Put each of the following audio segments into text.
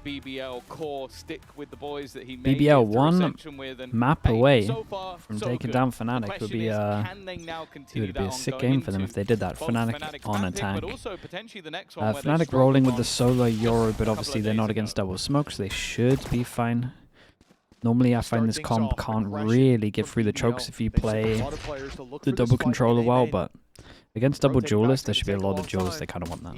BBL core stick with the boys that he made BBL one map away from taking down FNATIC would be a sick game for them if they did that. FNATIC on attack. FNATIC rolling with the solo Euro, but obviously they're not against double smoke, so they should be fine. Normally I find this comp can't really get through the chokes if you play the double controller well, but against double duelists, there should be a lot of duelists that kind of want that.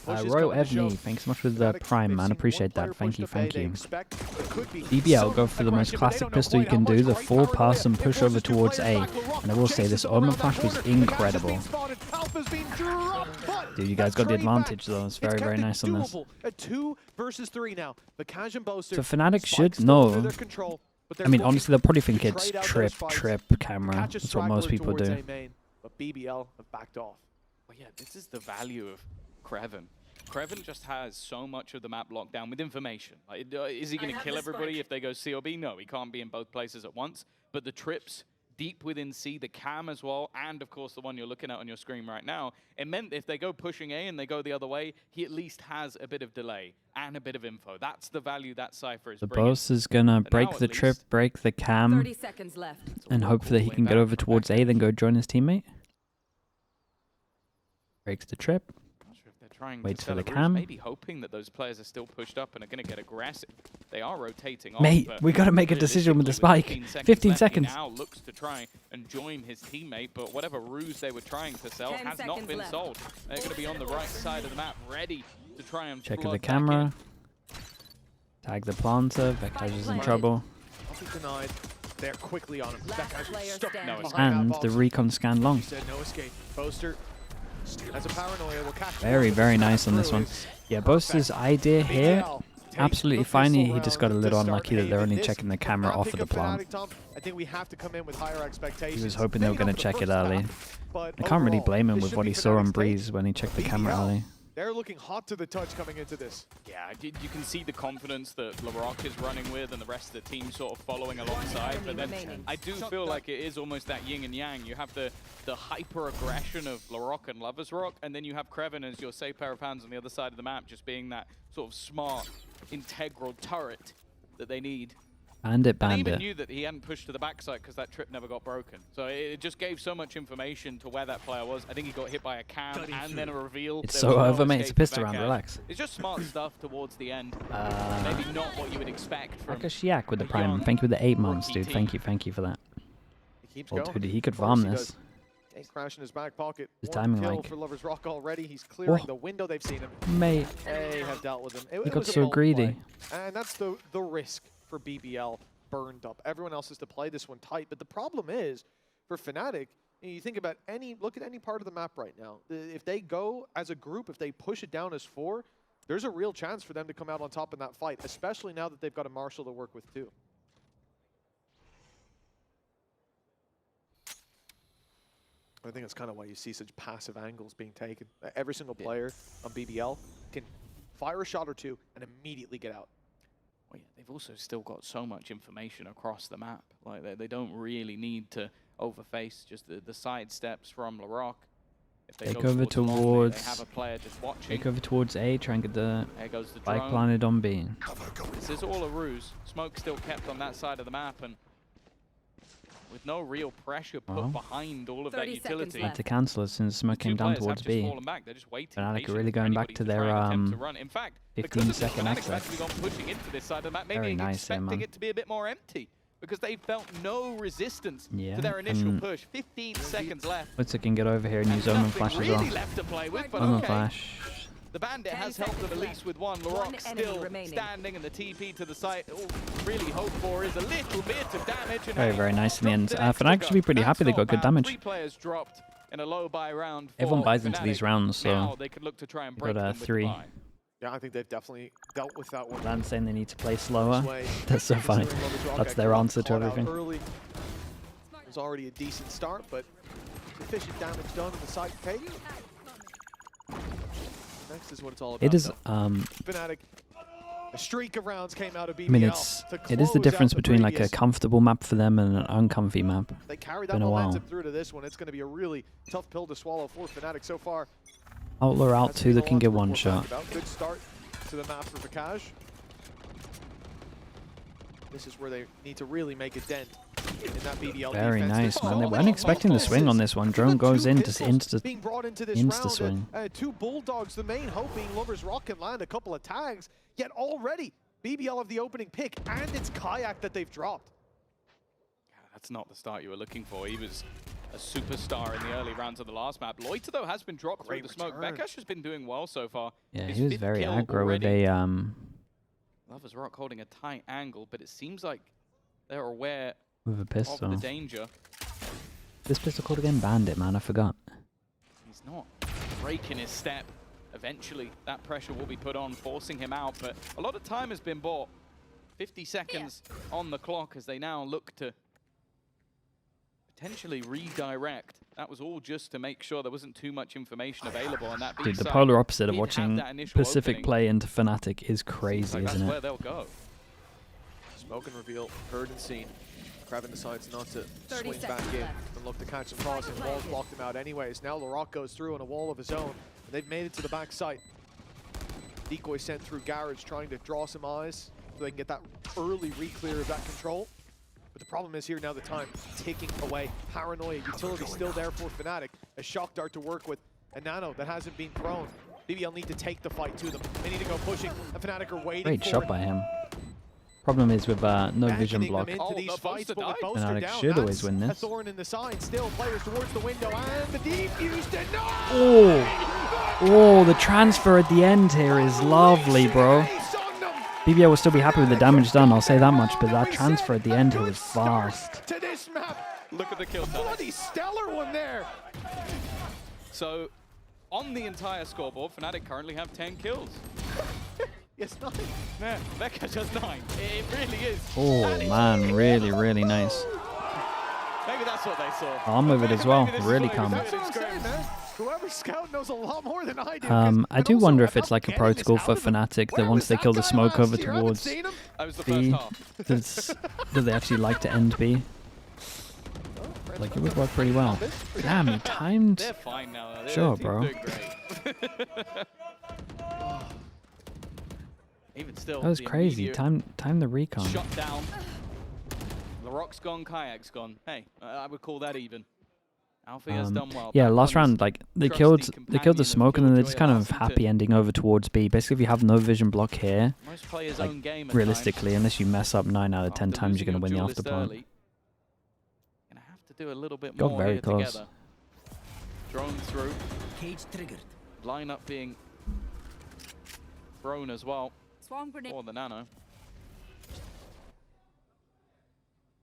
Royal Evney, thanks so much for the prime, man. Appreciate that. Thank you, thank you. BBL, go for the most classic pistol you can do, the 4-pass and push over towards A. And I will say, this Omen Flash was incredible. Dude, you guys got the advantage, though. It's very, very nice on this. So FNATIC should know. I mean, honestly, they'll probably think it's trip camera. That's what most people do. But BBL have backed off. Well, yeah, this is the value of Kreven. Kreven just has so much of the map locked down with information. Like, is he going to kill everybody if they go C or B? No, he can't be in both places at once. But the trips deep within C, the cam as well, and of course the one you're looking at on your screen right now, it meant if they go pushing A and they go the other way, he at least has a bit of delay and a bit of info. That's the value that Cypher is bringing. The boss is going to break the trip, break the cam, 30 seconds left. And hope that he can get over towards A, then go join his teammate. Breaks the trip. Waits for the cam. Maybe hoping that those players are still pushed up and are going to get aggressive. They are rotating off. Mate, we got to make a decision with the spike. 15 seconds. He now looks to try and join his teammate, but whatever ruse they were trying to sell has not been sold. They're going to be on the right side of the map, ready to try and check the camera. Tag the planter. Vekaj is in trouble. They're quickly on him. And the recon scan long. No escape. Boaster. That's a paranoia. We'll catch very, very nice on this one. Yeah, Boaster's idea here, absolutely fine. He just got a little unlucky that they're only checking the camera off of the plant. I think we have to come in with higher expectations. He was hoping they were going to check it early. I can't really blame him with what he saw on Breeze when he checked the camera early. They're looking hot to the touch coming into this. Yeah, you can see the confidence that LaRock is running with and the rest of the team sort of following alongside. But then I do feel like it is almost that yin and yang. You have the hyper-aggression of LaRock and Lovers Rock, and then you have Kreven as your safe pair of hands on the other side of the map, just being that sort of smart, integral turret that they need. Bandit. I even knew that he hadn't pushed to the backside because that trip never got broken. So it just gave so much information to where that player was. I think he got hit by a cam and then a reveal. It's so over, mate. It's a pistol round. Relax. It's just smart stuff towards the end. Maybe not what you would expect from Akashiak with the prime. Thank you with the 8 months, dude. Thank you for that. He keeps going. Dude, he could farm this. He's crashing his back pocket. His timing like for Lovers Rock already. He's clearing the window. They've seen him. Mate. They have dealt with him. He got so greedy. And that's the risk for BBL. Burned up. Everyone else is to play this one tight, but the problem is for FNATIC, you think about look at any part of the map right now. If they go as a group, if they push it down as 4, there's a real chance for them to come out on top in that fight, especially now that they've got a Marshall to work with too. I think that's kind of why you see such passive angles being taken. Every single player on BBL can fire a shot or two and immediately get out. Well, yeah, they've also still got so much information across the map. Like they don't really need to overface just the side steps from LaRock. If they take over towards. They have a player just watching. Take over towards A. Try and get the bike planted on B. This is all a ruse. Smoke still kept on that side of the map, and with no real pressure put behind all of that utility. Had to cancel it since Smoke came down towards B. FNATIC are really going back to their 15-second exit. Pushing into this side of the map, maybe very nice, expecting it to be a bit more empty because they felt no resistance to their initial push. 15 seconds left. Blitzer can get over here and use Omen Flash as well. Left to play with, but Omen Flash. The Bandit has helped them at least with one. LaRock still standing, and the TP to the site. All really hope for is a little bit of damage. Very, very nice in the end. FNATIC should be pretty happy they got good damage. 3 players dropped in a low buy round. Everyone buys into these rounds, so now they could look to try and break them with 3. Yeah, I think they've definitely dealt with that one. Lan's saying they need to play slower. That's so funny. That's their answer to everything. It was already a decent start, but sufficient damage done on the side of Katie. Next is what it's all about. It is FNATIC, a streak of rounds came out of BBL. I mean, it is the difference between like a comfortable map for them and an uncomfy map. They carried that momentum through to this one. It's going to be a really tough pill to swallow for FNATIC so far. Outlaw out 2 that can get one shot. Good start. to the map for Vakaj. This is where they need to really make a dent in that BBL Very defense. nice, man. They weren't expecting the swing on this one. Drone goes in to insta swing. Two Bulldogs, the main hope being Lovers Rock can land a couple of tags, yet already BBL have the opening pick, and it's Kayak that they've dropped. Yeah, that's not the start you were looking for. He was a superstar in the early rounds of the last map. Loiter, though, has been dropped through the smoke. Bekash has been doing well so far. Yeah, His he was fifth very kill aggro already. with a Lovers Rock holding a tight angle, but it seems like they're aware with a of pistol. the danger. This pistol called again Bandit, man. I forgot. He's not breaking his step. Eventually, that pressure will be put on, forcing him out, but a lot of time has been bought. 50 seconds on the clock as they now look to potentially redirect. That was all just to make sure there wasn't too much information available on that B Dude, the side. polar opposite of Did watching have that initial Pacific opening. play into FNATIC is crazy, Like isn't that's where it? they'll go. Smoke and reveal, heard and seen. Kraven decides not to 30 swing back seconds in left. and look to catch him crossing. Walls blocked him out anyways. Now LaRock goes through on a wall of his own. And they've made it to the back site. Decoy sent through Garage, trying to draw some eyes so they can get that early re-clear of that control. But the problem is here now the time ticking away. Paranoia, utility still there for Fnatic. A shock dart to work with. A nano that hasn't been thrown. BBL need to take the fight to them. They need to go pushing. And Fnatic are waiting Great for shot it. by him. Problem is with no vision Beckoning block. them into these the fights, Boaster but with died. Boaster Fnatic down, should always that's win a this. thorn in the side. Still players towards the window, and the defuse denied! Oh, the transfer at the end here is lovely, bro. BBL will still be happy with the damage done, I'll say that much, but that transfer at the end here was fast. To this map. Look at the kill tally. Bloody stellar one there. So, on the entire scoreboard, Fnatic currently have 10 kills. Yes, 9. Yeah, Bekash has 9. It really is. Oh, man, really, really nice. Maybe that's what they saw. Arm with it as well, Maybe this is really what he was calm. That's doing. what I'm saying, man. Whoever scout knows a lot more than I do. I do wonder if it's like a protocol for Fnatic that once they kill the smoke over towards That was the B, first half. do they actually like to end B? Like, it would work pretty well. Damn, he timed. They're fine now. Though. Sure, Team's bro. doing great. Even still, That was the crazy. immediate Time the recon. shut down. LaRock's gone, Kayak's gone. Hey, I would call that even. Alfie has done well. Yeah, Back last one's round, like they trusty killed the companion of smoke, and then they just kind of Killjoy happy ending over towards B. Basically, if you have no vision block here, Most players' like own game at realistically, unless you mess up 9 out of 10 After times, you're losing gonna win your the duelist after point. early, gonna have to do a little bit Got more very here close. together. Drone through. Cage triggered. Lineup being thrown as well Swarm grenade. for the nano.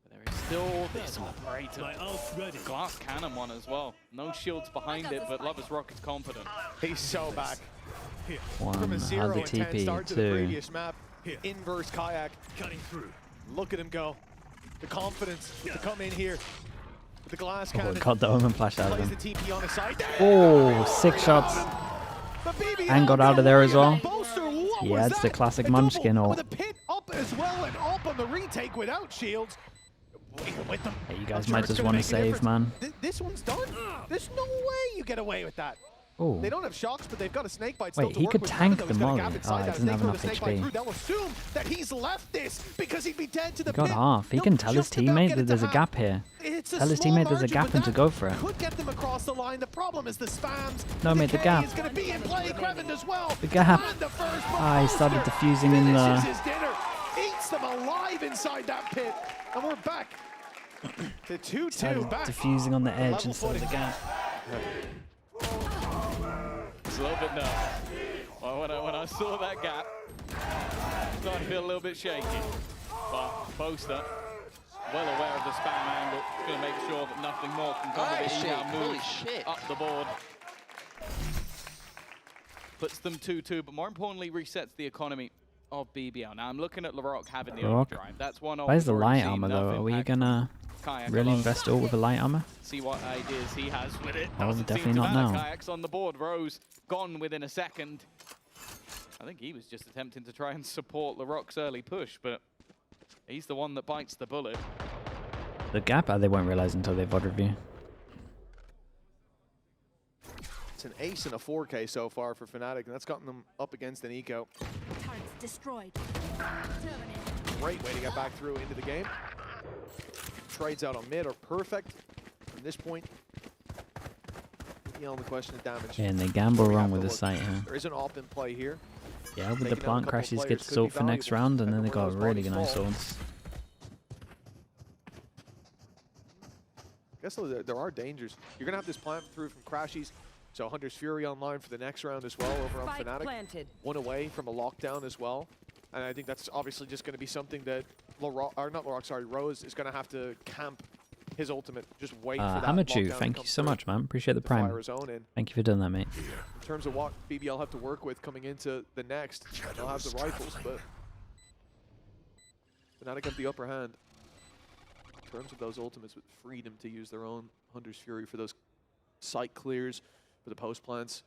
But there is still this operator. Glass cannon one as well. No shields behind it, but Lovers Rock is confident. He's so back. From One a had 0 the and 10 TP, start to the 2. previous map. Inverse Kayak. Cutting through. Look at him go. The confidence to come in here. With the glass Oh, cannon. got the omen flash out of Plays him. the TP on his side. Oh, 6 shots. The BBL And got out of there as well. Boaster, what He was adds the that? classic A double munchkin ult. With a pit up as well and up on the retake without shields. Even with them. Hey, you I'm guys sure might it's just gonna want to make a save, difference. man. This one's done. There's no way you get away with that. Oh, They don't have shocks, but they've got a snake bite still wait, to he work could with. tank Nano, the he's got a molly. gap Oh, inside he that doesn't have snake through enough the snake bite HP. through. They'll assume that he's left this because he'd be dead to the He got pit. half. He They'll can tell his just about teammate get that it there's to a half. gap here. It's a Tell his small teammate there's a margin, gap but and to that go for it. Could get them across the line. The problem is the spams. No, mate, the K gap. is going to be in play. Kreven as well. The gap. And the first Ah, he started Boaster defusing in finishes the... his dinner. Eats them alive inside that pit. And we're back to 2-2 Started back. defusing on the edge level instead of the footing. gap. It's a little bit nervous. Well, when I saw that gap, I started to feel a little bit shaky. But Boaster, well aware of the spam angle, is going to make sure that nothing more can come of it. He now moves up the board. Puts them 2-2, but more importantly, resets the economy of BBL. Now I'm looking at LaRock having the LaRock. overdrive. That's one. Where's the we've light seen armor, though? enough Are we impact gonna Kayak really alone. invest all with the light armor? See what ideas he has with it. Oh, Doesn't definitely seem to not matter. now. Kayak's on the board. Rose gone within a second. I think he was just attempting to try and support LaRock's early push, but he's the one that bites the bullet. The gap? They won't realize until they VOD review. It's an ace and a 4K so far for Fnatic, and that's gotten them up against an eco. destroyed. Great way to get back through into the game. Trades out on mid are perfect from this point. The question of damage. And they gamble wrong with the site here. There is an AWP in play here. Yeah, with the plant crashes, get this ult for next round, and then they got really nice ults. I guess there are dangers. You're going to have this plant through from crashies. So Hunter's Fury online for the next round as well over on FNATIC. One away from a lockdown as well. And I think that's obviously just going to be something that Rose is going to have to camp his ultimate. Just wait for that Hamachu, thank you so much, man. Appreciate the prime. Thank you for doing that, mate. In terms of what BBL have to work with coming into the next, they'll have the rifles, but FNATIC have the upper hand. In terms of those ultimates with freedom to use their own Hunter's Fury for those site clears, for the post plants.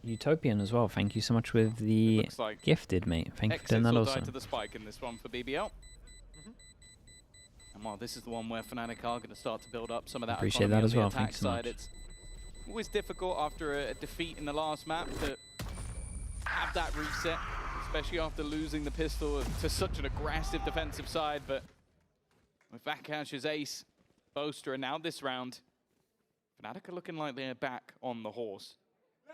Utopian as well. Thank you so much with the gifted, mate. Thank you for doing that also. To the spike in this one for BBL. And while this is the one where FNATIC are going to start to build up some of that. Appreciate that as well. Thank you so much. It's always difficult after a defeat in the last map to have that reset, especially after losing the pistol to such an aggressive defensive side. But with Vakash's ace, Boaster, and now this round, FNATIC are looking like they're back on the horse.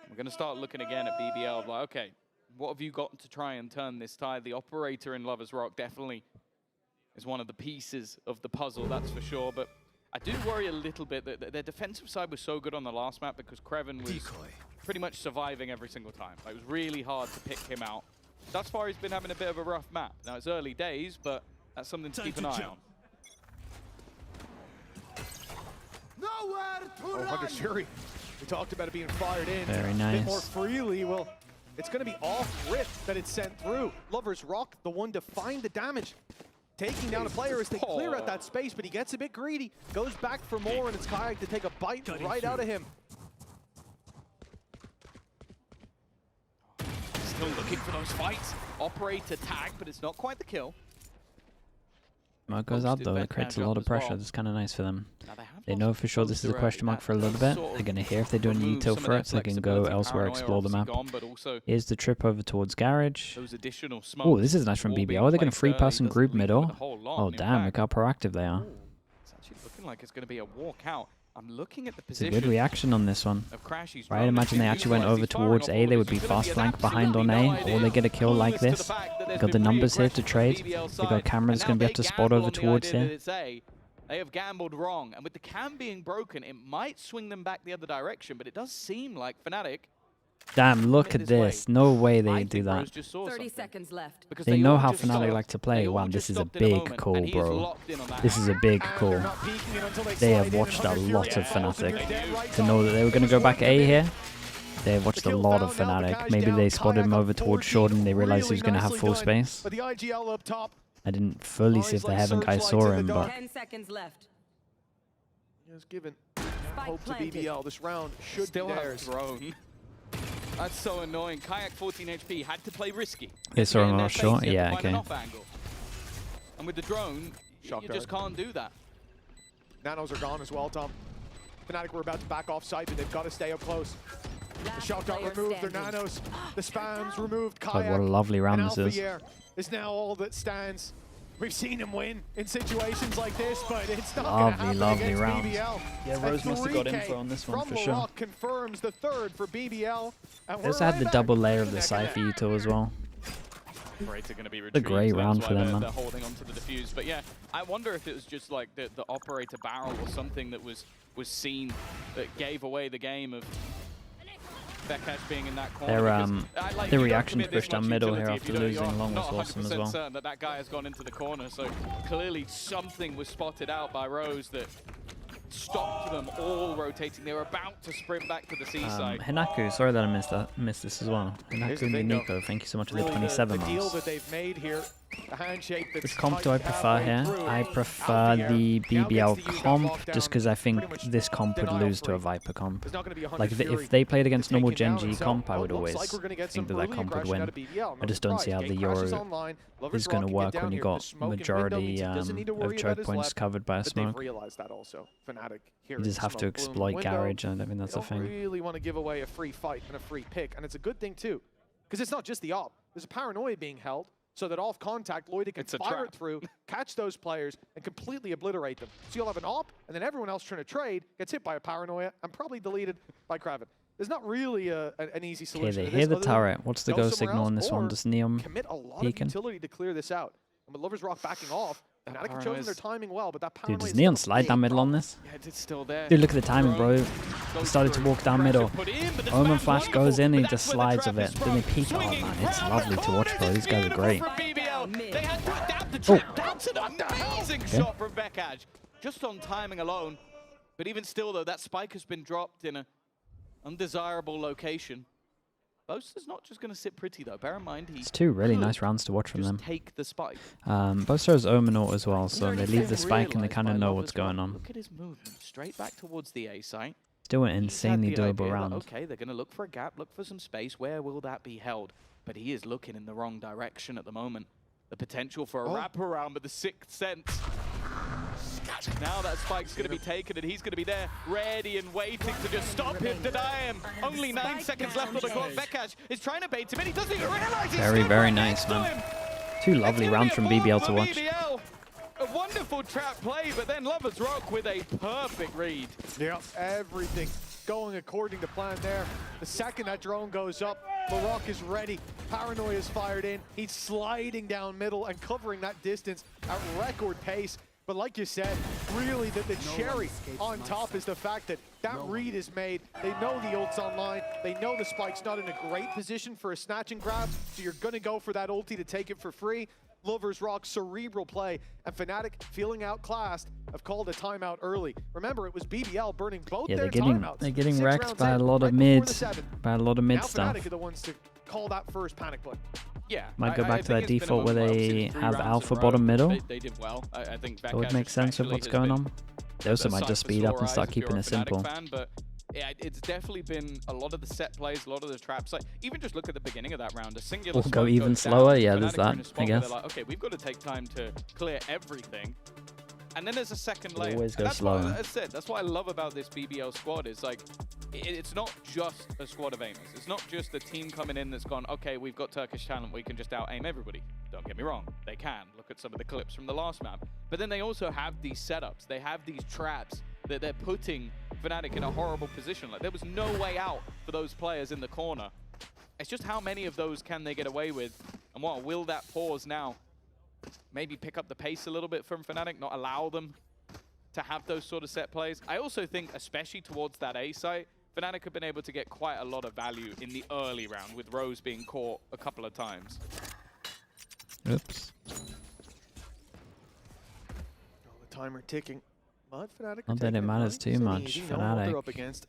We're going to start looking again at BBL, like, okay, what have you got to try and turn this tide? The operator in Lover's Rock definitely is one of the pieces of the puzzle, that's for sure. But I do worry a little bit that their defensive side was so good on the last map because Kreven was pretty much surviving every single time. Like, it was really hard to pick him out. Thus far, he's been having a bit of a rough map. Now, it's early days, but that's something to keep an eye on. Oh, Hunter's Fury. We talked about it being fired in Very a nice. bit more freely. Well, it's going to be off rip that it's sent through. Lover's Rock, the one to find the damage. Taking down a player as they clear out that space, but he gets a bit greedy. Goes back for more, and it's Kayak to take a bite right out of him. Still looking for those fights. Operator tag, but it's not quite the kill. Smoke goes out though, it creates a lot of pressure. That's kind of nice for them. They know for sure this is a question mark for a little bit. They're going to hear if they do an e-till for it, so they can go elsewhere, explore the map. Here's the trip over towards Garage. Oh, this is nice from BBL. Are they going to free pass and group middle? Oh damn, look how proactive they are. It's actually looking like it's going to be a walkout. I'm looking at the It's a position. good reaction on this one. Right, imagine they actually went over towards A. They would be fast flank behind on A, or they get a kill like this. They got the numbers here to trade. They got cameras going to be able to spot over towards here. They have gambled wrong, and with the cam being broken, it might swing them back the other direction, but it does seem like FNATIC. Damn, look at this. No way they do that. 30 seconds left. They know how FNATIC like to play. Wow, this is a big call, bro. This is a big call. They have watched a lot of FNATIC. To know that they were going to go back A here, they have watched a lot of FNATIC. Maybe they spotted him over towards short and they realized he was going to have full space. I didn't fully see if the Heaven guy saw him, but... 10 seconds left. He has given hope to BBL. This round should be theirs. Drone. That's so annoying. Kayak 14 HP had to play risky. They saw him off short? Yeah, okay. And with the drone, you just can't do that. Nanos are gone as well, Tom. FNATIC were about to back off site, but they've got to stay up close. The shock dart removed their nanos. The spams removed Kayak. God, what a lovely round this is. Is now all that stands. We've seen him win in situations like this, but it's not going to happen against round. BBL. Yeah, Rose must have got info on this one for sure. Confirms the third for BBL. They also had the double layer of the Cypher Util as well. A great round for them, man. They're holding onto the defuse, but yeah, I wonder if it was just like the operator barrel or something that was seen that gave away the game of Vakash being in that corner. Their reactions pushed down middle here after losing long was awesome as well. Certain that guy has gone into the corner, so clearly something was spotted out by Rose that stopped them all rotating. They were about to sprint back to the seaside. Hinaku, sorry that I missed this as well. Hinaku and Nico, thank you so much for the 27 months. Which comp do I prefer here? I prefer the BBL comp, just because I think this comp would lose to a Viper comp. Like if they played against normal Gen G comp, I would always think that comp would win. I just don't see how the Euro is going to work when you got majority of choke points covered by a smoke. You just have to exploit Garage, and I don't think that's a thing. They really want to give away a free fight and a free pick, and it's a good thing too, because it's not just the op. There's a paranoia being held. so that off contact, Lloyd can fire it through, catch those players, and completely obliterate them. So you'll have an op, and then everyone else trying to trade gets hit by a paranoia and probably deleted by Kraven. There's not really an easy solution. Okay, they hear the turret. What's the go signal on this one? Does Neom commit a lot of utility to clear this out? And with Lovers Rock backing off, FNATIC have chosen their timing well, but that paranoia. Dude, does Neon slide down middle on this? Yeah, it's still there. Dude, look at the timing, bro. He started to walk down middle. Omen Flash goes in, he just slides of it. Then they peek. Oh man, it's lovely to watch, bro. These guys are great. They had to adapt the trap. That's an amazing shot from Vekaj, just on timing alone. But even still, though, that spike has been dropped in an undesirable location. Boaster's not just going to sit pretty, though. Bear in mind, it's two really nice rounds to watch from them. Take the spike. Boaster has Omen ult as well, so they leave the spike and they kind of know what's going on. Look at his movement, straight back towards the A site. Still an insanely doable round. Okay, they're going to look for a gap, look for some space. Where will that be held? But he is looking in the wrong direction at the moment. The potential for a wraparound, but the sixth sense. Now that spike's going to be taken, and he's going to be there, ready and waiting to just stop him, deny him. Only 9 seconds left on the clock. Vekaj is trying to bait him in. He doesn't even realize he's very nice, man. Two lovely rounds from BBL to watch. BBL. A wonderful trap play, but then Lovers Rock with a perfect read. Yeah, everything going according to plan there. The second that drone goes up, LaRock is ready. Paranoia is fired in. He's sliding down middle and covering that distance at record pace. But like you said, really the cherry on top is the fact that read is made. They know the ult's online. They know the spike's not in a great position for a snatch and grab, so you're going to go for that ulti to take it for free. Lovers Rock, cerebral play, and FNATIC, feeling outclassed, have called a timeout early. Remember, it was BBL burning both their timeouts. They're getting wrecked by a lot of mid, stuff. Now FNATIC are the ones to call that first panic play. Yeah, might go back to that default where they have alpha bottom middle. They did well. I think that would make sense with what's going on. They also might just speed up and start keeping it simple. But yeah, it's definitely been a lot of the set plays, a lot of the traps. Like even just look at the beginning of that round. A singular go even slower. Yeah, there's that. I guess. Like, okay, we've got to take time to clear everything. And then there's a second layer. Always go slower. That's what I love about this BBL squad. Is like, it's not just a squad of aimers. It's not just a team coming in that's gone, okay, we've got Turkish talent, we can just out-aim everybody. Don't get me wrong, they can. Look at some of the clips from the last map. But then they also have these setups. They have these traps that they're putting FNATIC in a horrible position. Like, there was no way out for those players in the corner. It's just how many of those can they get away with? And what will that pause now? Maybe pick up the pace a little bit from FNATIC, not allow them to have those sort of set plays. I also think, especially towards that A site, FNATIC have been able to get quite a lot of value in the early round, with Rose being caught a couple of times. Oops. Oh, the timer ticking. But FNATIC not that it matters too much. FNATIC.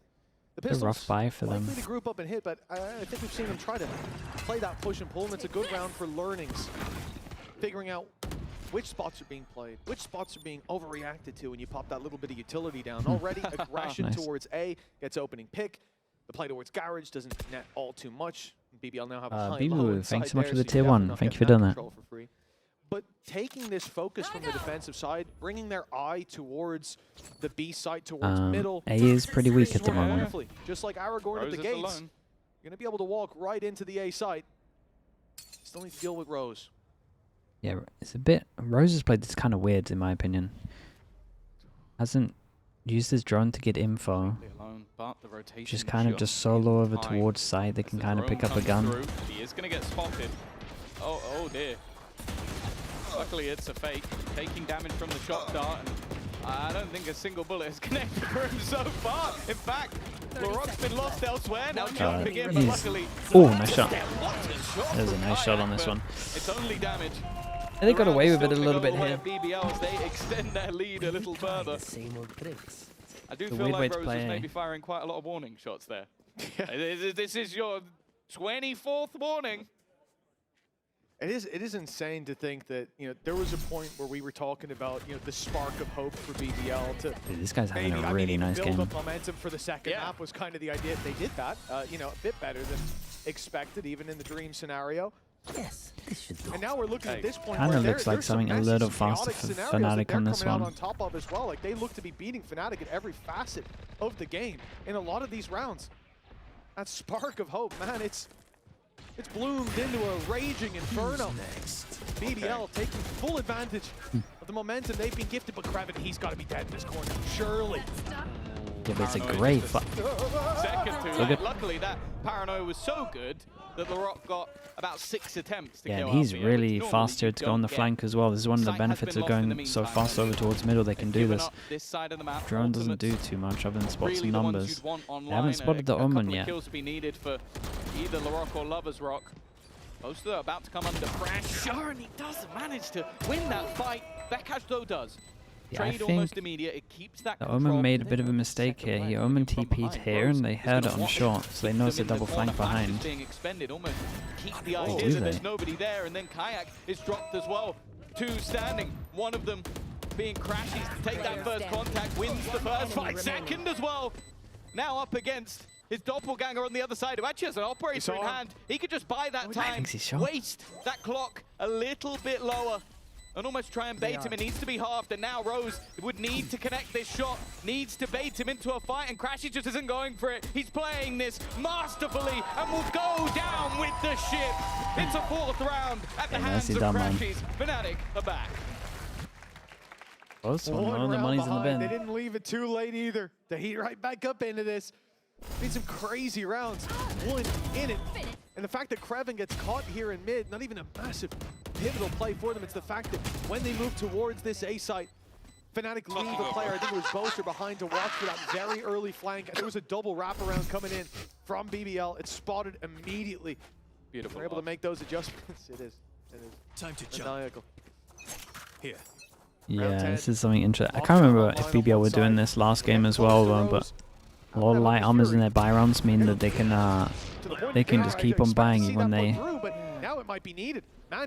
A rough buy for them. To group up and hit, but I think we've seen them try to play that push and pull, and it's a good round for learnings. Figuring out which spots are being played, which spots are being overreacted to when you pop that little bit of utility down. Already, aggression towards A gets opening pick. The play towards Garage doesn't net all too much. BBL now have a high low. Thanks so much for the tier 1. Thank you for doing that. But taking this focus from the defensive side, bringing their eye towards the B side, towards middle. A is pretty weak at the moment. Just like Aragorn at the gates, you're going to be able to walk right into the A site. Still need to deal with Rose. Yeah, it's a bit... Rose has played this kind of weird, in my opinion. Hasn't used his drone to get info. Just kind of just solo over towards side. They can kind of pick up a gun. He is going to get spotted. Oh dear. Luckily, it's a fake. Taking damage from the shot dart. And I don't think a single bullet has connected for him so far. In fact, LaRock's been lost elsewhere. Now jumping in, but luckily... Oh, nice shot. There's a nice shot on this one. It's only damage. And they got away with it a little bit here. BBL as they extend their lead a little further. I do feel like Rose is maybe firing quite a lot of warning shots there. This is your 24th warning. It is insane to think that, there was a point where we were talking about, the spark of hope for BBL to... Dude, this guy's having a really nice game. Build up momentum for the second map was kind of the idea. They did that, a bit better than expected, even in the dream scenario. Yes, this should do. And now we're looking at this point kind of looks like something a little faster for FNATIC on this one. On top of as well. Like, they look to be beating FNATIC at every facet of the game in a lot of these rounds. That spark of hope, man, it's bloomed into a raging inferno. Next. BBL taking full advantage of the momentum they've been gifted, but Kreven, he's got to be dead in this corner, surely. Yeah, but it's a great fight. Second to that. Luckily, that paranoia was so good that LaRock got about 6 attempts to Yeah, kill and he's Alfie. really fast here to go on the flank as well. This is one of the benefits of going so fast over towards middle. They can do this. Drone doesn't do too much other than spots and numbers. They haven't spotted the Omen yet. Kills be needed for either LaRock or Lover's Rock. Most of them are about to come under pressure, and he does manage to win that fight. Vekash though does. Yeah, I Trade think almost immediate. It keeps that the control. Omen made a bit of a mistake here. He Omen TP'd here and they heard it on short, so they noticed a double flank behind. Being expended, almost keep the Oh, idea do that there's they? nobody there, and then Kayak is dropped as well. 2 standing, one of them being Crashies to take that first contact, wins the first fight, second as well. Now up against his doppelganger on the other side, who actually has an operator in hand. He could just buy that time, waste that clock a little bit lower, and almost try and bait him. It needs to be halved, and now Rose would need to connect this shot, needs to bait him into a fight, and Crashy just isn't going for it. He's playing this masterfully and will go down with the ship. It's a 4th round at the hands of Crashies. FNATIC are back. Close one, one of the money's in the bin. They didn't leave it too late either. They heat right back up into this. Been some crazy rounds, one in it. And the fact that Kreven gets caught here in mid, not even a massive pivotal play for them. It's the fact that when they move towards this A site, FNATIC leave a player, I think it was Boaster, behind to watch for that very early flank. And there was a double wraparound coming in from BBL. It's spotted immediately. Beautiful. They're able to make those adjustments. It is. Time to maniacal. Here. Yeah, this is something interesting. I can't remember if BBL were doing this last game as well, but a lot of light armors in their buy rounds mean that they can just keep on buying you when they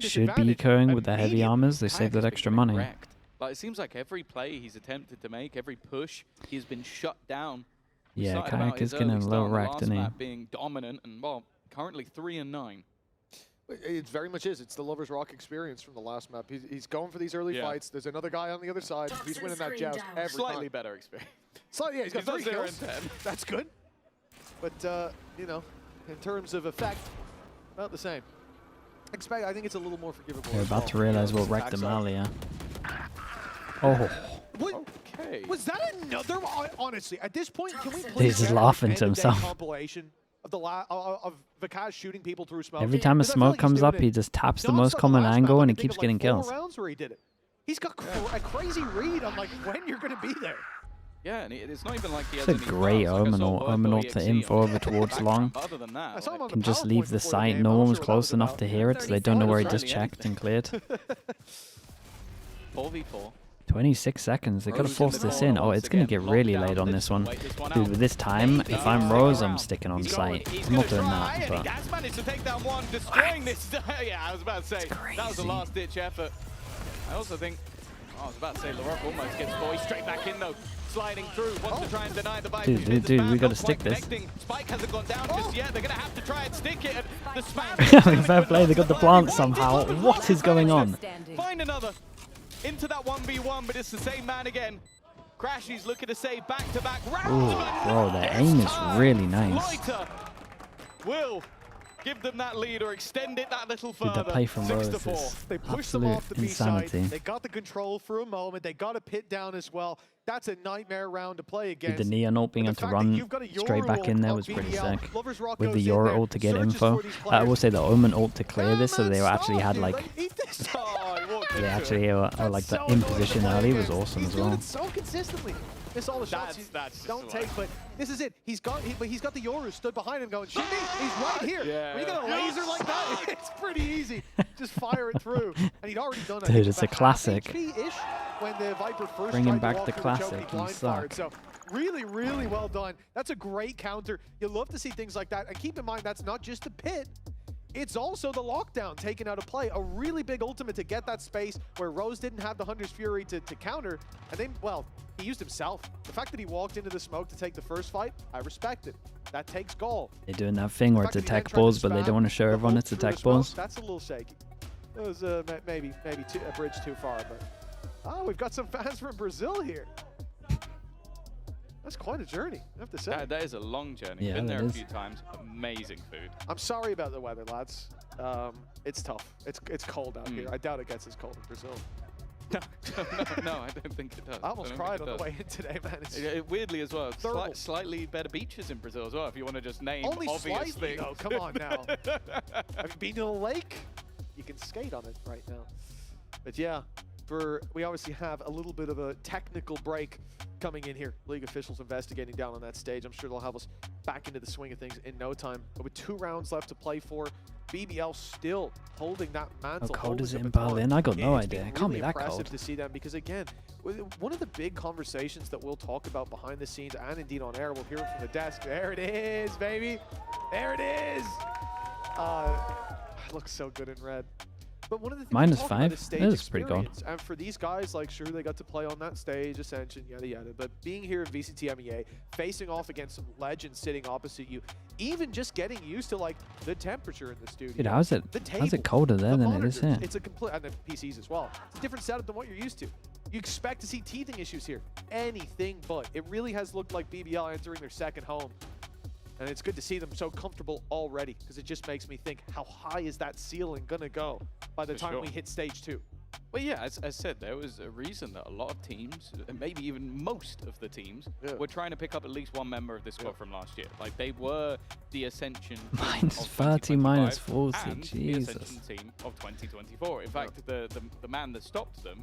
should be ecoing with the heavy armors. They save that extra money. Like, it seems like every play he's attempted to make, every push, he's been shut down. Yeah, Kayak is getting a little wrecked, isn't he? Being dominant and, well, currently 3-9. It very much is. It's the Lover's Rock experience from the last map. He's going for these early fights. There's another guy on the other side. He's winning that joust every Slightly time. better experience. Yeah, he's got 3 kills. 10. That's good. But, you know, in terms of effect, about the same. I think it's a little more forgivable. They're about to realize what wrecked them earlier. Oh. Okay. Was that another? Honestly, at this point, can we please He's just laughing to himself. Compilation of Vakash shooting people through smoke. Every time a smoke comes up, he just taps the most common angle and he keeps getting kills. Rounds where he did it. He's got a crazy read on like when you're going to be there. Yeah, and it's not even like he has It's a great Omen ult to info over towards long. Other than that, Can just leave the site. No one was close enough to hear it, so they don't know where he just checked and cleared. 4v4. 26 seconds. They gotta force this in. Oh, it's gonna get really late on this one. Dude, with this time, if I'm Rose, I'm sticking on site. I'm not doing that, but... He has managed to take down one, destroying this. Yeah, I was about to say, that was a last-ditch effort. I also think, I was about to say, LaRock almost gets boy straight back in, though. Sliding through, wants to try and deny the bite. Dude, we gotta stick this. Spike hasn't gone down just yet. They're gonna have to try and stick it. The spam. Fair play, they got the plant somehow. What is going on? Find another. Into that 1v1, but it's the same man again. Crashy's looking to save back-to-back rounds. Ooh, bro, their aim is really nice. Loiter will give them that lead or extend it that little further. Dude, the play from Rose is they pushed them off the insanity. B side. They got the control for a moment. They got a pit down as well. That's a nightmare round to play against. The Neon ult being able to run straight back in there was pretty sick. With the Yora ult to get info. I will say the Omen ult to clear this, so they actually had like... They actually were like the in position early was awesome as well. So consistently. Miss all the shots you don't take, but this is it. He's got the Yoru stood behind him going, shit me, he's right here. Yeah. When you got a laser like that, it's pretty easy. Just fire it through. And he'd already done it. Dude, it's a classic. When the Viper first bringing back the classic, you suck. So really, really well done. That's a great counter. You love to see things like that. And keep in mind, that's not just the pit. It's also the lockdown taken out of play. A really big ultimate to get that space where Rose didn't have the Hunter's Fury to counter. And then, well, he used himself. The fact that he walked into the smoke to take the first fight, I respect it. That takes gall. They're doing that thing where it's attack balls, but they don't want to show everyone it's attack balls. That's a little shaky. It was maybe a bridge too far, but... Oh, we've got some fans from Brazil here. That's quite a journey, I have to say. That is a long journey. Yeah, been there a few times. Amazing food. I'm sorry about the weather, lads. It's tough. It's cold out here. I doubt it gets as cold in Brazil. No, I don't think it does. I almost cried on the way in today, man. Weirdly as well, slightly better beaches in Brazil as well, if you want to just name only obvious slightly, things. though. Come on now. Have you been to the lake? You can skate on it right now. But yeah, we obviously have a little bit of a technical break coming in here. League officials investigating down on that stage. I'm sure they'll have us back into the swing of things in no time. But with 2 rounds left to play for, BBL still holding that mantle. How cold is it in Berlin? I got no idea. It can't be that cold. Impressive to see them because, again, one of the big conversations that we'll talk about behind the scenes and indeed on air, we'll hear it from the desk. There it is, baby. There it is. It looks so good in red. But one of the things -5. That is pretty good. And for these guys, like, sure, they got to play on that stage, Ascension, yada yada. But being here at VCT EMEA, facing off against some legends sitting opposite you, even just getting used to like the temperature in the studio. Dude, how's it colder there than it is here? It's a complete, and the PCs as well. It's a different setup than what you're used to. You expect to see teething issues here. Anything but. It really has looked like BBL entering their second home. And it's good to see them so comfortable already, because it just makes me think, how high is that ceiling going to go by the time we hit stage 2? Well, yeah, as said, there was a reason that a lot of teams, and maybe even most of the teams, were trying to pick up at least one member of this squad from last year. Like, they were the Ascension team of -30, -40, and Jesus. the Ascension team of 2024. In fact, the man that stopped them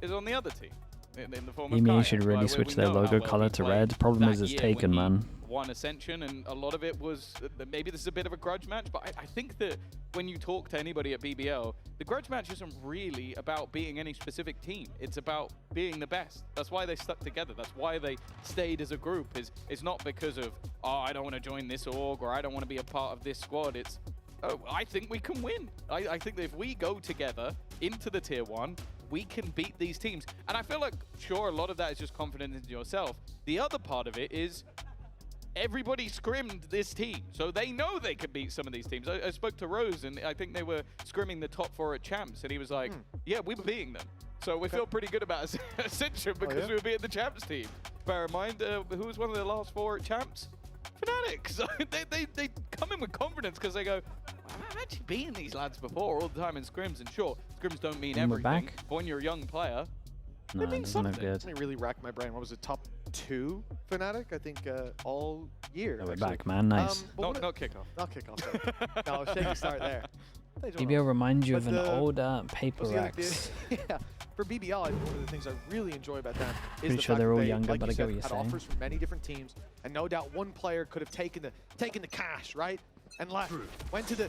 is on the other team. In the form of EMEA should really switch their logo color to red. Problem is, it's taken, man. Won Ascension, and a lot of it was maybe this is a bit of a grudge match, but I think that when you talk to anybody at BBL, the grudge match isn't really about beating any specific team. It's about being the best. That's why they stuck together. That's why they stayed as a group. It's not because of, oh, I don't want to join this org, or I don't want to be a part of this squad. It's, oh, I think we can win. I think that if we go together into the tier 1, we can beat these teams. And I feel like, sure, a lot of that is just confidence in yourself. The other part of it is everybody scrimmed this team, so they know they can beat some of these teams. I spoke to Rose, and I think they were scrimming the top 4 at Champs, and he was like, yeah, we were beating them. So we feel pretty good about Ascension because we were beating the Champs team. Bear in mind, who was one of the last 4 at Champs? FNATIC. So they come in with confidence because they go, I've actually beaten these lads before all the time in scrims, and sure, scrims don't mean everything. But when you're a young player, no, they mean something. Good. Let me really rack my brain. What was it, top 2 FNATIC? I think all year. No, we're back, man. Nice. Not kickoff. Not kickoff. No, shaky start there. BBL reminds you of an old Paper Rex. Yeah. For BBL, I think one of the things I really enjoy about them is Pretty the sure fact they're all that they, younger, like but I you get what said, you're had saying. offers from many different teams, and no doubt one player could have taken the cash, right? And left. Went to the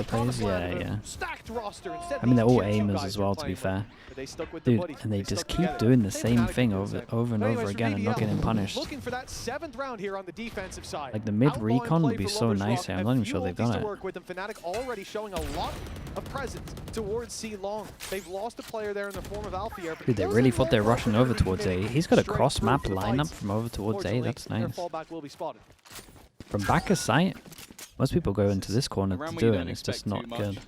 promised land with a stacked roster instead. I mean, they're all aimers as well, to be fair. They stuck with Dude, and they just keep doing the same thing over and over again and not getting punished. Looking for that 7th round here on the defensive side. Like, the mid recon would be so nice here. I'm not even sure they've done it. FNATIC already showing a lot of presence towards C Long. They've lost a player there in the form of Alfier. Dude, they really thought they're rushing over towards A. He's got a cross-map lineup from over towards A. That's nice. From back of sight, most people go into this corner to do it, and it's just not good.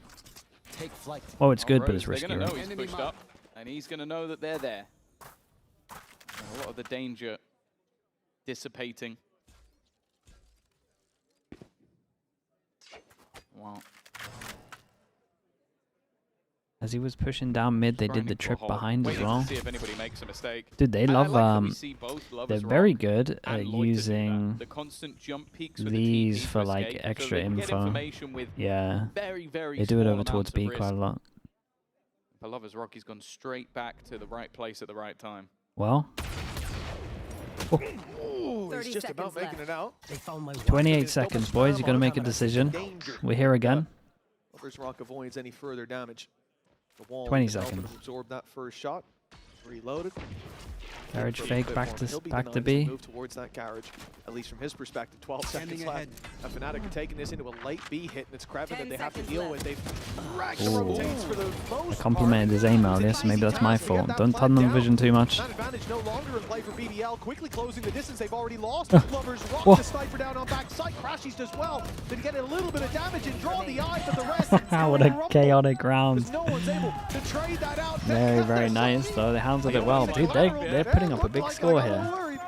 Oh, it's good, but it's risky. They're going to know he's pushed up, and he's going to know that they're there. A lot of the danger dissipating. Wow. As he was pushing down mid, they did the trip behind as well. See if anybody makes a mistake. Dude, they love, they're very good at using the constant jump peaks these for like extra info. Yeah, they do it over towards B quite a lot. Beloved's Rocky's gone straight back to the right place at the right time. Well, he's just about making it out. 28 seconds, boys. You're going to make a decision. We're here again. Lovers Rock avoids any further damage. 20 seconds. Absorb that first shot. Reloaded. Garage fake back to B. Move towards that garage, at least from his perspective. 12 seconds left. FNATIC are taking this into a late B hit, and it's Kreven that they have to deal with. They've racked the rotates for the most. I complimented his aim earlier, so maybe that's my fault. Don't tunnel vision too much. That advantage no longer in play for BBL. Quickly closing the distance. They've already lost. Lovers Rock the sniper down on back side. Crashes as well. Did get a little bit of damage and draw the eye, but the rest. What a chaotic round. No one's able to trade that out. Very nice though. They handled it well, dude. They're putting up a big score here.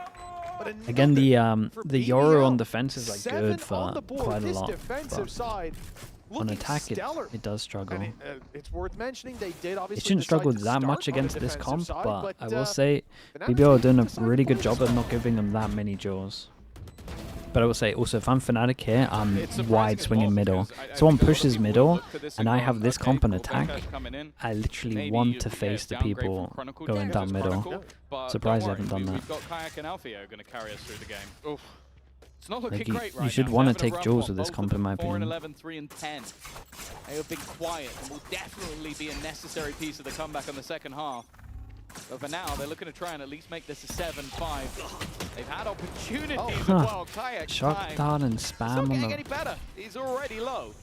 Again, the Yoru on defense is like good for quite a lot. On attack, it does struggle. And it's worth mentioning they did obviously. It shouldn't struggle that much against this comp, but I will say BBL are doing a really good job of not giving them that many jaws. But I will say also, if I'm Fnatic here, I'm wide swinging middle. Someone pushes middle, and I have this comp on attack, I literally want to face the people going down middle. Surprised I haven't done that. We've got Kayak and Alfio going to carry us through the game. It's not looking great right you should now. want to take jaws with this comp in my opinion. 4-11, 3-10. They have been quiet and will definitely be a necessary piece of the comeback in the second half. But for now, they're looking to try and at least make this a 7-5. They've had opportunities as well. Kayak Shock dart and spam on getting any better. He's already low.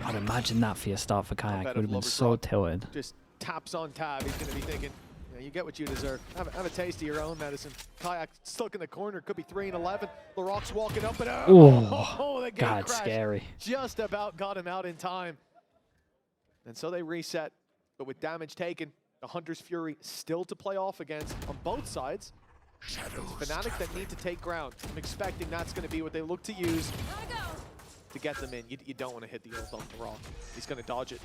God, imagine that for your start for Kayak. Would have been so tilted. Just taps on tab. He's going to be thinking, you get what you deserve. Have a taste of your own medicine. Kayak stuck in the corner. Could be 3-11. LaRock's walking up and out. Oh, the game God, crashed. Scary. Just about got him out in time. And so they reset. But with damage taken, the Hunter's Fury still to play off against on both sides. Fnatic that need to take ground. I'm expecting that's going to be what they look to use to get them in. You don't want to hit the ult on the rock. He's going to dodge it.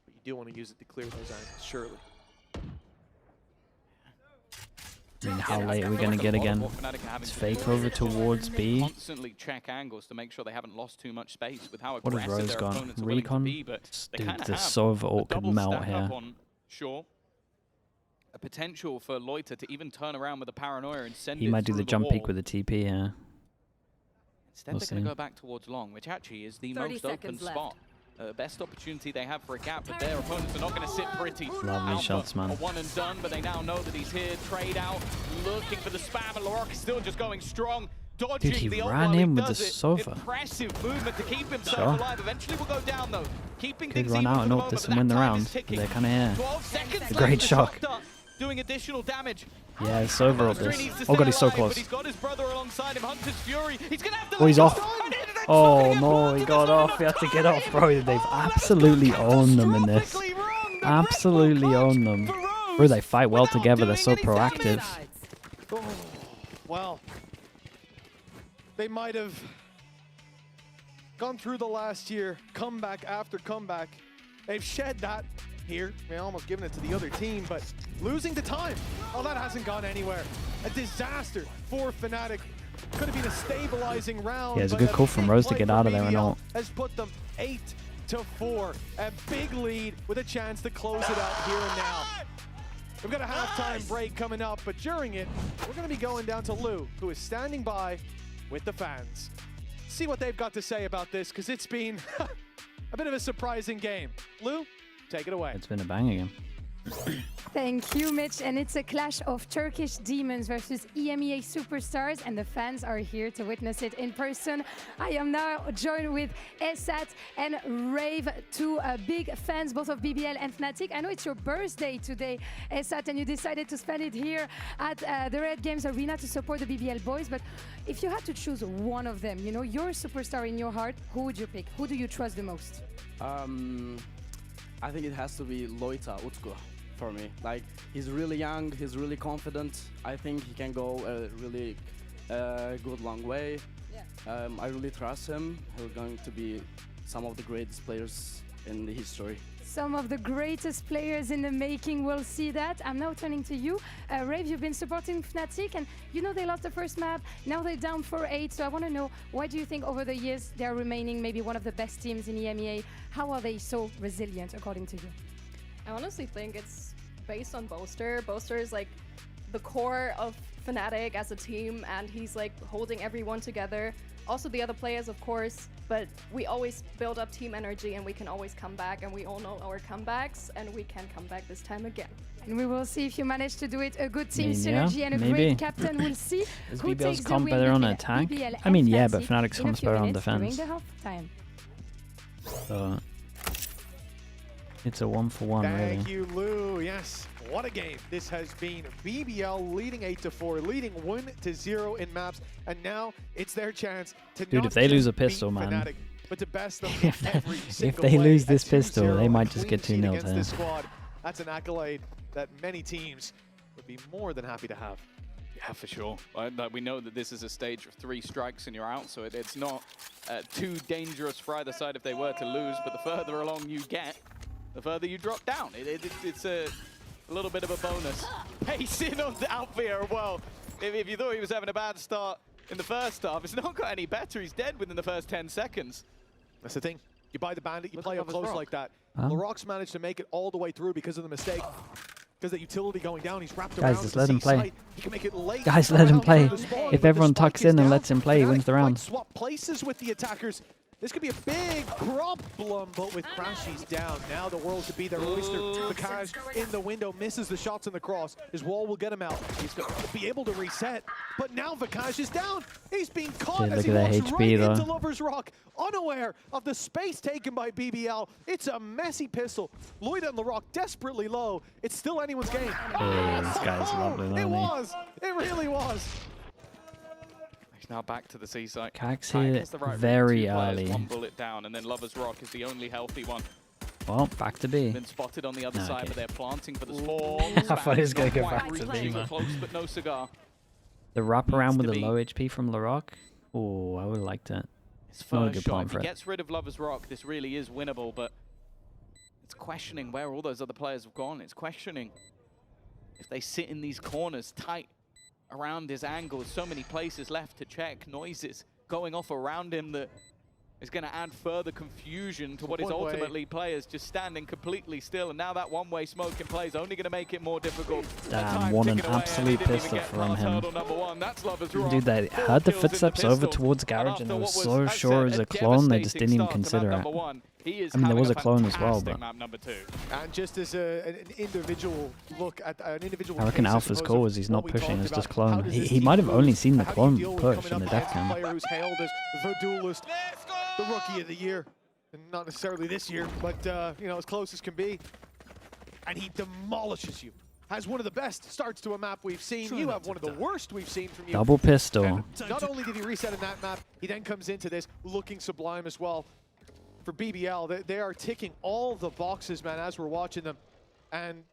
But you do want to use it to clear those angles, surely. I mean, how late are we going to get again? It's fake over towards B. Constantly check angles to make sure they haven't lost too much space with how What has aggressive Rose their gone? opponents are willing to Recon? be, but they Dude, kinda the have Sova ult a could double melt stack here. up on Shaw. A potential for Loiter to even turn around with a paranoia and send it He might do through the jump wall. peek with the TP here. Instead, they're going to go back towards long, which actually is the most open spot. Best opportunity they have for a gap, but their opponents are not going to sit pretty. Lovely Alpha, shots, man. A one and done, but they now know that he's here. Trade out, looking for the spam, and LaRock is still just going strong. Dodging Dude, he the ran in with the Sova. Impressive movement to keep himself alive. Eventually will go down though. Keeping Could things run even out for and the ult moment, this but and win that the time round. is ticking. They're kind of here. 12 seconds A great left. shock. Doing additional damage. Yeah, it's over up this. Oh god, he's so close. But he's got his brother alongside him, Hunter's Fury. He's gonna have to Oh, he's off. Oh no, no, he got off. He had to get off, bro. They've absolutely owned them in this. Absolutely owned them. Bro, they fight well together. They're so proactive. Oh, well, they might have gone through the last year, comeback after comeback. They've shed that here. They're almost giving it to the other team, but losing to time. Oh, that hasn't gone anywhere. A disaster for Fnatic. Could have been a stabilizing round. Yeah, it's a good call from Rose to get out of there and all. Has put them 8-4. A big lead with a chance to close it out here and now. We've got a halftime break coming up, but during it, we're going to be going down to Lou, who is standing by with the fans. See what they've got to say about this, because it's been a bit of a surprising game. Lou, take it away. It's been a bang again. Thank you, Mitch. And it's a clash of Turkish demons versus EMEA superstars, and the fans are here to witness it in person. I am now joined with Esat and Rave, two big fans, both of BBL and FNATIC. I know it's your birthday today, Esat, and you decided to spend it here at the Red Games Arena to support the BBL boys. But if you had to choose one of them, you know, your superstar in your heart, who would you pick? Who do you trust the most? I think it has to be Loiter Utku for me. Like, he's really young, he's really confident. I think he can go a really good long way. Yeah. I really trust him. He's going to be some of the greatest players in the history. Some of the greatest players in the making, will see that. I'm now turning to you. Rave, you've been supporting FNATIC, and you know they lost the first map. Now they're down 4-8, so I want to know, why do you think over the years they're remaining maybe one of the best teams in EMEA? How are they so resilient, according to you? I honestly think it's based on Boaster. Boaster is like the core of FNATIC as a team, and he's like holding everyone together. Also the other players, of course, but we always build up team energy and we can always come back, and we all know our comebacks, and we can come back this time again. And we will see if you manage to do it. A good team yeah, synergy and a maybe. great captain. We'll see Is who BBL's takes the comp win better on between attack? BBL I mean, and yeah, but FNATIC FNATIC's in a comp's few better on minutes during defense. the half time. So it's a 1-for-1, really. Thank you, Lou. Yes, what a game this has been. BBL leading 8-4, leading 1-0 in maps, and now it's their chance to Dude, if they lose a pistol, man. Fnatic, but to best them If every if single they way lose at this pistol, 2-0, they a might just get clean 2-0 sheet against here. this squad. That's an accolade that many teams would be more than happy to have. Yeah, for sure. Like, we know that this is a stage of 3 strikes and you're out, so it's not too dangerous for either side if they were to lose, but the further along you get, the further you drop down. It's a little bit of a bonus. Pace in on the Alfia as well. If you thought he was having a bad start in the first half, it's not got any better. He's dead within the first 10 seconds. That's the thing. You buy the Bandit, you play up close like that. LaRock's managed to make it all the way through because of the mistake. Because the utility going down, he's wrapped around. Guys, just let him play. He can make it late. Guys, let him play. If everyone tucks in and lets him play, he wins the round. Swap places with the attackers. This could be a big problem, but with Crash, he's down. Now the world could be their oyster. Vakaj in the window, misses the shots in the cross. His wall will get him out. He's going to be able to reset. But now Vakaj is down. He's being caught as he walks right into Lover's Rock, unaware of the space taken by BBL. It's a messy pistol. Lloyd and LaRock desperately low. It's still anyone's game. Hey, this guy's lovely. It was. It really was. Now back to the seaside. Cax here very early. 1 bullet down, and then Lover's Rock is the only healthy one. Well, back to B. Been spotted on the other side, but they're planting for the spawn. I thought he was going to go back to B, man. Close, but no cigar. The wraparound with the low HP from LaRock. Oh, I would have liked it. His first shot, if he gets rid of Lover's Rock, this really is winnable, but it's questioning where all those other players have gone. It's questioning if they sit in these corners tight around his angle. So many places left to check. Noises going off around him that is going to add further confusion to what is ultimately players just standing completely still. And now that one-way smoke in play is only going to make it more difficult. Damn, what an absolute pistol from him. Dude, they heard the footsteps over towards Garage and they were so sure as a clone, they just didn't even consider it. I mean, there was a clone as well, but... And just as an individual look at an individual... I reckon Alpha's call is he's not pushing, it's just clone. He might have only seen the clone push in the death cam. Player who's hailed as the duelist, the rookie of the year. And not necessarily this year, but, you know, as close as can be. And he demolishes you. Has one of the best starts to a map we've seen. You have one of the worst we've seen from you. Double pistol. And not only did he reset in that map, he then comes into this looking sublime as well. For BBL, they are ticking all the boxes, man, as we're watching them. And,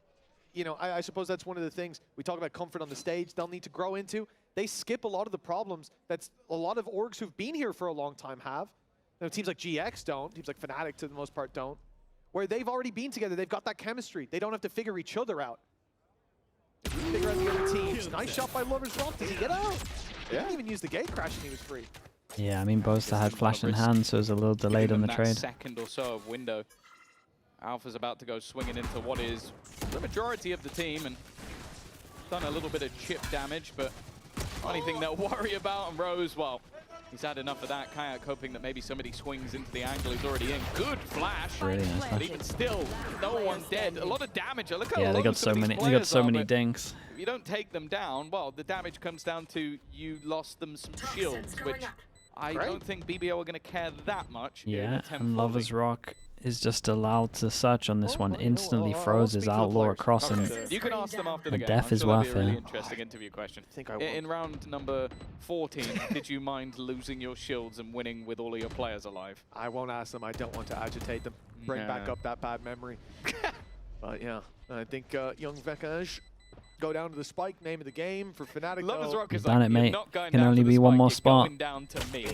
you know, I suppose that's one of the things we talk about comfort on the stage they'll need to grow into. They skip a lot of the problems that a lot of orgs who've been here for a long time have. You know, teams like GX don't, teams like FNATIC to the most part don't. Where they've already been together, they've got that chemistry. They don't have to figure each other out. Figure out the other teams. Nice shot by Lover's Rock. Did he get out? He didn't even use the gate crash and he was free. Yeah, I mean, Boaster had flash in hand, so it was a little delayed on the trade. Second or so of window. Alpha's about to go swinging into what is the majority of the team, and done a little bit of chip damage, but only thing they'll worry about. And Rose, well, he's had enough of that. Kayak hoping that maybe somebody swings into the angle he's already in. Good flash, really nice, but even still, no one's dead. A lot of damage. Look how they got so many. They got so many dinks. If you don't take them down, well, the damage comes down to you lost them some shields, which I don't think BBL are going to care that much. Yeah, and Lover's Rock is just allowed to search on this one. Instantly froze his outlaw across him. You can ask them after the game. Death is worth it. Really interesting interview question. In round number 14, did you mind losing your shields and winning with all of your players alive? I won't ask them. I don't want to agitate them. Bring back up that bad memory. But yeah, I think young Vekaj go down to the spike, name of the game for FNATIC. Lover's Rock is like, mate. not going Can down only to the be spike, one more you're spot. Going down to me.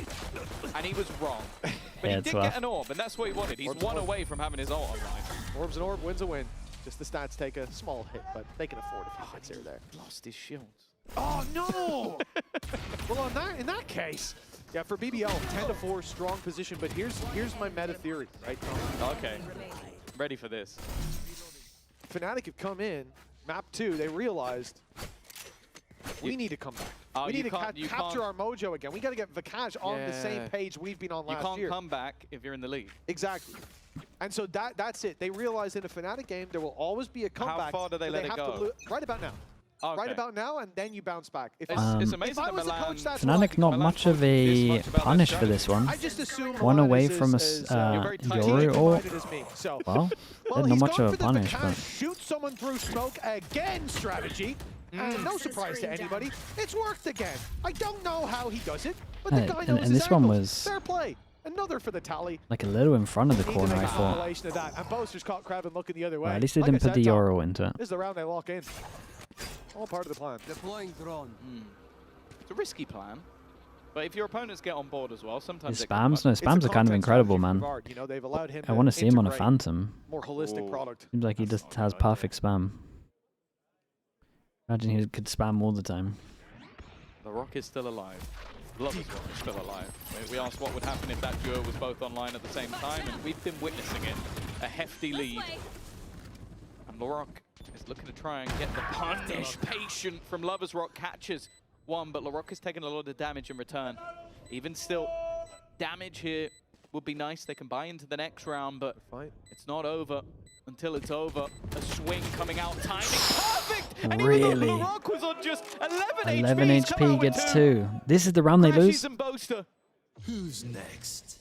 And he was wrong. But yeah, he did get an orb, and that's what he wanted. He's one away from having his ult online. Orb's an orb, wins a win. Just the stats take a small hit, but they can afford a few hits here or there. Lost his shields. Oh, no! Well, in that case, yeah, for BBL, 10-4, strong position, but here's my meta theory, right, Tom? Okay. Ready for this. FNATIC have come in, map 2, they realized we need to come back. We need to capture our mojo again. We got to get Vakaj on the same page we've been on last year. You can't come back if you're in the lead. Exactly. And so that's it. They realized in a FNATIC game, there will always be a comeback. How far do they let it go? Right about now. Okay. Right about now, and then you bounce back. It's amazing if I was a coach, that's FNATIC not much of a punish for this one. I just assume one away from a Yori or... Well, not much of a punish, but... Shoot someone through smoke again strategy. And no surprise to anybody, it's worked again. I don't know how he does it, but the guy knows and this one was fair play. Another for the tally. Like a little in front of the corner, I thought. And Boaster's caught Kraven looking the other way. Well, at least they didn't put the Yoro into it. This is the round they lock in. All part of the plan. Deploying drone. It's a risky plan. But if your opponents get on board as well, sometimes His it can spams, no, spams are kind of incredible, man. You know, they've allowed him I want to see him on a integrate Phantom. more holistic product. Seems like he just has perfect spam. Imagine he could spam all the time. The Rock is still alive. Lover's Rock is still alive. We asked what would happen if that duo was both online at the same time, and we've been witnessing it. A hefty lead. And LaRock is looking to try and get the punish. Patient from Lover's Rock catches one, but LaRock is taking a lot of damage in return. Even still, damage here would be nice. They can buy into the next round, but it's not over until it's over. A swing coming out, timing perfect! And really? even though LaRock was on just 11 11 HP, HP gets 2. This is the round they lose? And Boaster. Who's next?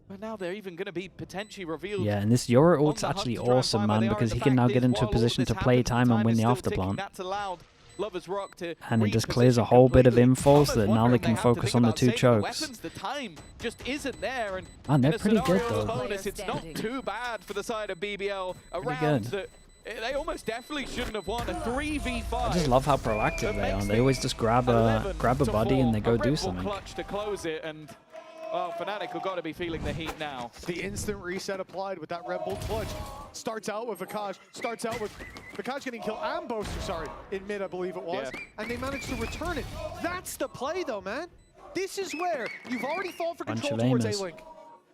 But now they're even going to be potentially revealed. Yeah, and this Yoru ult's actually awesome, man, because he can now get into a position to play time and win the afterplant. That's allowed Lover's Rock to and it just clears a whole bit of info so that now they can focus on the 2 chokes. The time just isn't there, and man, they're pretty good though. Bonus, it's not too bad for the side of BBL. A round that they almost definitely shouldn't have won. A 3v5. I just love how proactive they are. They always just grab a body and they go do something. Clutch to close it, and well, FNATIC have got to be feeling the heat now. The instant reset applied with that Red Bull clutch. Starts out with Vikaj, Vikaj getting killed and Boaster, sorry, in mid, I believe it was. Yeah. And they managed to return it. That's the play though, man. This is where you've already fallen for control towards A-Link.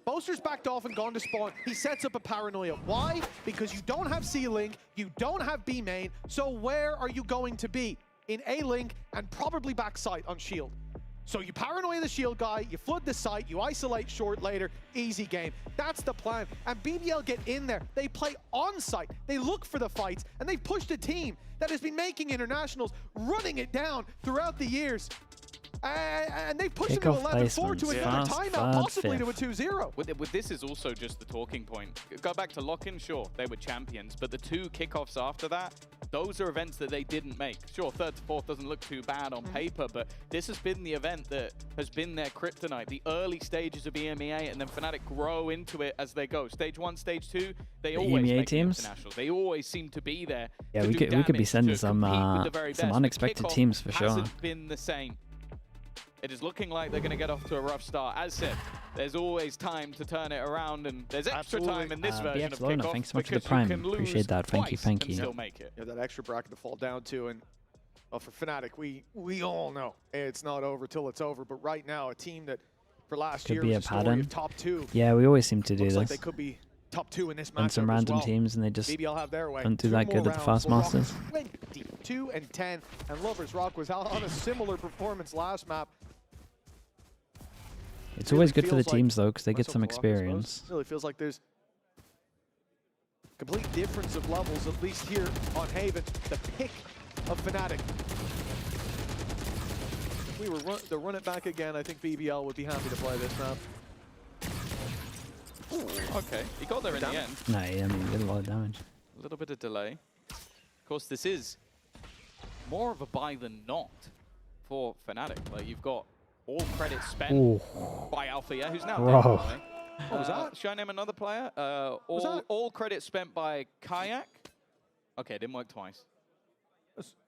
Boaster's backed off and gone to spawn. He sets up a paranoia. Why? Because you don't have C-Link, you don't have B-Main, so where are you going to be? In A-Link and probably backside on Shield. So you paranoia the Shield guy, you flood the site, you isolate short later, easy game. That's the plan. And BBL get in there. They play on site. They look for the fights, and they've pushed a team that has been making internationals, running it down throughout the years. And they've pushed them to 11-4 to another timeout, possibly to a 2-0. With this is also just the talking point. Go back to Lock-In, sure, they were champions, but the 2 kickoffs after that, those are events that they didn't make. Sure, 3rd to 4th doesn't look too bad on paper, but this has been the event that has been their kryptonite. The early stages of EMEA, and then FNATIC grow into it as they go. Stage 1, Stage 2, they always EMEA make teams. Internationals. They always seem to be there. Yeah, we could be sending some unexpected teams for sure. Hasn't been the same. It is looking like they're going to get off to a rough start. As said, there's always time to turn it around, and there's extra time in this version of Kickoff. Thanks so much for the prime. Appreciate that. Thank you. Still make it. Yeah, that extra bracket to fall down to, and well, for FNATIC, we all know it's not over till it's over. But right now, a team that for last year was a story of top 2. Yeah, we always seem to do Looks this. like they could be top 2 in this match. And some random teams, and they just BBL have their way. don't do that good at the Fast Masters. 22 and 10, and Lover's Rock was out on a similar performance last map. It's always good for the teams, though, because they get some experience. Really feels like there's complete difference of levels, at least here on Haven. The pick of FNATIC. If we were to run it back again, I think BBL would be happy to play this map. Ooh, okay, he got there in the end. No, I mean, he did a lot of damage. A little bit of delay. Of course, this is more of a buy than not for FNATIC. Like, you've got all credit spent by Alpha, yeah, who's now dead, by the way. What was that? Should I name another player? All credit spent by Kayak. Okay, it didn't work twice.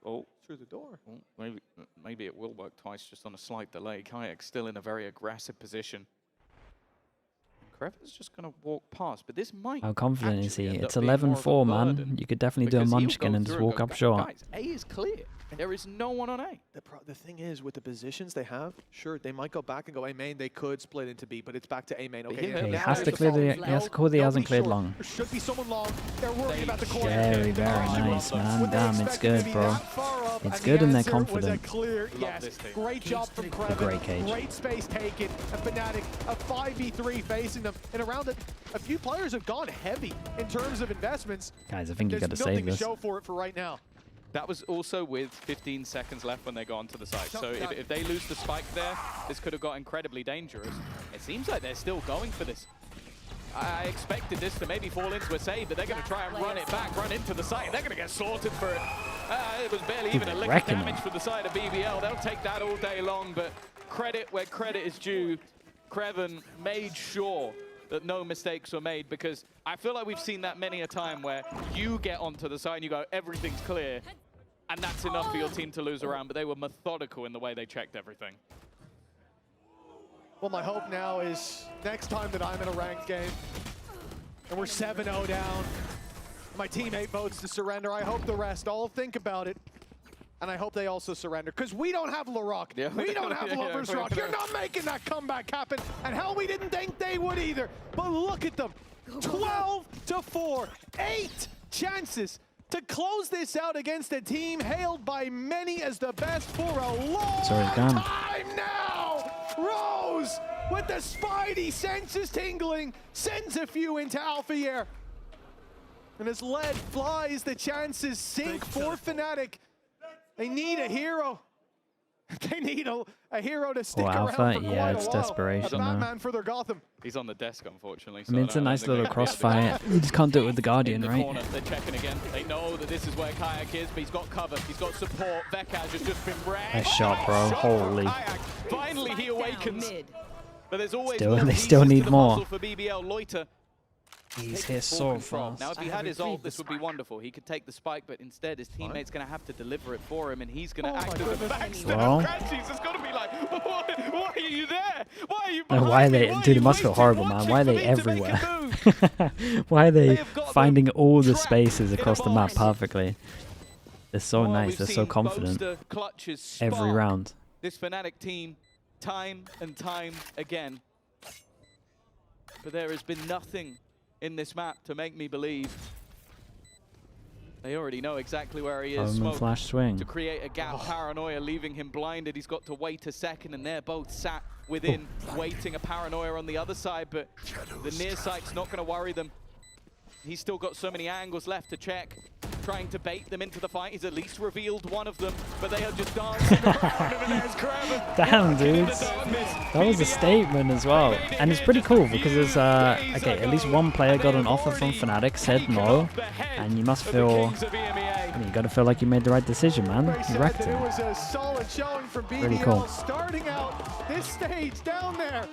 Oh, through the door. Well, maybe it will work twice, just on a slight delay. Kayak's still in a very aggressive position. Krevin's just going to walk past, but this might. How confident is he? It's 11-4, man. You could definitely do a munchkin and just walk up short. Guys, A is clear. There is no one on A. The thing is, with the positions they have, sure, they might go back and go A main. They could split into B, but it's back to A main. Okay, he has to clear the. He has to call the hasn't cleared long. There should be someone long. They're worried about the corner. Very, very nice, man. Damn, it's good, bro. It's good and they're confident. Yes, great job from Krevin. Great cage. Great space taken. And FNATIC, a 5v3 facing them. And around it, a few players have gone heavy in terms of investments. Guys, I think you got to save this. There's nothing to show for it for right now. That was also with 15 seconds left when they got onto the site. So if they lose the spike there, this could have got incredibly dangerous. It seems like they're still going for this. I expected this to maybe fall into a save, but they're going to try and run it back, run into the site. They're going to get slaughtered for it. It was barely even a lick of damage for the side of BBL. They'll take that all day long, but credit where credit is due. Krevin made sure that no mistakes were made, because I feel like we've seen that many a time where you get onto the side and you go, everything's clear, And that's enough for your team to lose around, but they were methodical in the way they checked everything. Well, my hope now is next time that I'm in a ranked game and we're 7-0 down, my teammate votes to surrender, I hope the rest all think about it. And I hope they also surrender, because we don't have LaRock. Yeah. We don't have Lover's Rock. You're not making that comeback happen. And hell, we didn't think they would either. But look at them. 12-4. 8 chances to close this out against a team hailed by many as the best for a long time now. Rose, with the spidey senses tingling, sends a few into Alpha Air. And as lead flies, the chances sink for Fnatic. They need a hero. They need a hero to stick around for quite yeah, it's a while. desperation. A Batman for their Gotham. He's on the desk, unfortunately. I mean, it's a nice little crossfire. You just can't do it with the Guardian, right? Corner. They're checking again. They know that this is where Kayak is, but he's got cover. He's got support. Vekaj has just been wrecked. Nice shot, bro. Holy. Finally, he awakens. But there's always they still need more. For BBL. Loiter. He's here so fast. Now, if he had his ult, this would be wonderful. He could take the spike, but instead, his teammate's going to have to deliver it for him, and he's going to act as a backstab. Crashes. It's got to be like, why are you there? Why are you behind why are they? me? Dude, it must feel horrible, man. Why are they everywhere? Why are they finding all the spaces across the map perfectly? They're so nice. They're so confident. Every round. This Fnatic team, time and time again. But there has been nothing in this map to make me believe. They already know exactly where he is. Smoke flash swing. To create a gap, Paranoia leaving him blinded. He's got to wait a second, and they're both sat within, waiting. A Paranoia on the other side, but the near sight's not going to worry them. He's still got so many angles left to check, trying to bait them into the fight. He's at least revealed one of them, but they are just dancing around, and there's Kraven. Damn, dudes. That was a statement as well. And it's pretty cool because there's, okay, at least one player got an offer from Fnatic, said no, and you must feel, I mean, you gotta feel like you made the right decision, man. You wrecked it. It was a solid showing from BBL, pretty cool. starting out this stage down there.